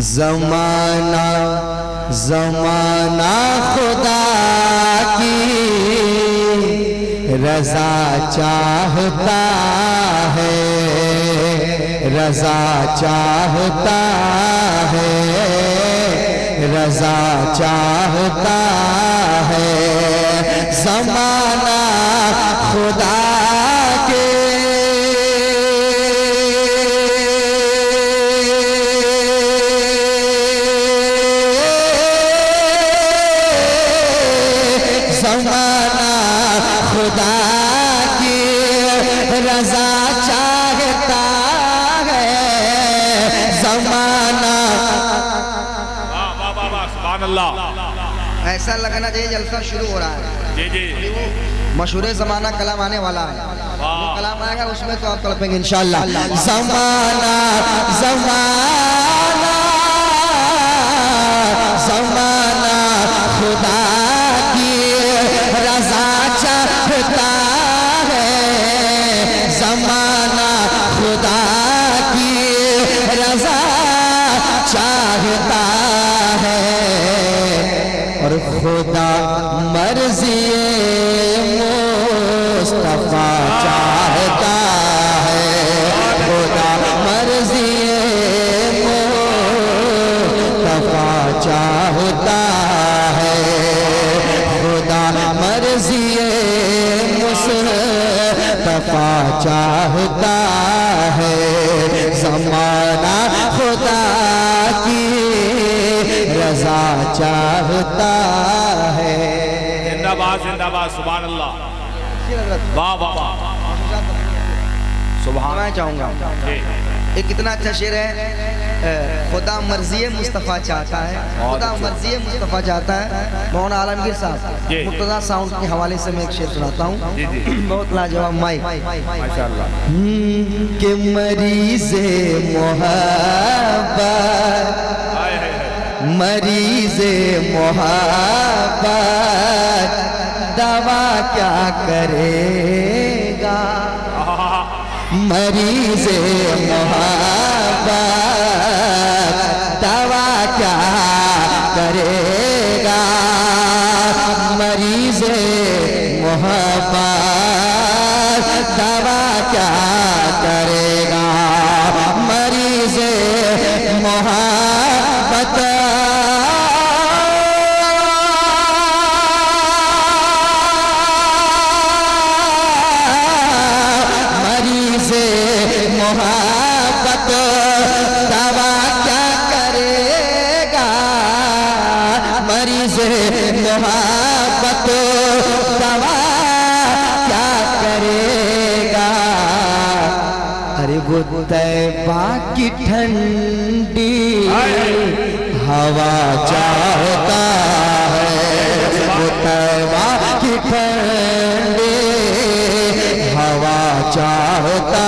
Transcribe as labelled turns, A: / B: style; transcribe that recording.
A: ज़माना ज़माना खुदा की रज़ा चाहता है, रज़ा चाहता है, रज़ा चाहता है। ज़माना खुदा के ज़माना खुदा की रज़ा चाहता है। ज़माना
B: सुभान अल्लाह।
C: ऐसा लगना चाहिए जलसा शुरू हो रहा है।
B: जी जी
C: मशहूर ज़माना कलाम आने वाला है, वो कलाम आएगा उसमें तो आप तड़पेंगे
A: इंशाअल्लाह। ज़माना ज़माना ज़माना खुदा की रज़ा चाहता है। ज़माना खुदा की रज़ा चाहता है और खुदा मर्ज़ी मुस्तफ़ा चाहता है। खुदा मर्ज़ी मुस्तफ़ा चाहता है। खुदा मर्ज़ी मुस्तफ़ा चाहता है। ज़माना खुदा की रज़ा चाहता है।
B: जिंदाबाद जिंदाबाद सुभान अल्लाह। वाह वाह वाह सुभान।
C: मैं चाहूँगा एक कितना अच्छा शेर है। खुदा मर्ज़ी मुस्तफ़ा चाहता है, खुदा मर्ज़ी मुस्तफ़ा चाहता है। मौलाना आलमगीर साहब मुर्तज़ा साउंड के हवाले से मैं एक शेर सुनाता हूँ, बहुत लाजवाब माइक
B: माशाअल्लाह।
A: कि मरीज़े मोहब्बत मरीज़े मोहब्बत दवा क्या करेगा। मरीज़े मोहब्बत दवा क्या करेगा। मरीज़े मोहब्बत दवा क्या करेगा। मरीज़े मोहब्बत मोहब्बत दवा क्या करेगा। मरीज़ मोहब्बत दवा क्या करेगा। अरे वो तैबा की ठंडी हवा चाहता है। वो तैबा की ठंडी हवा चाहता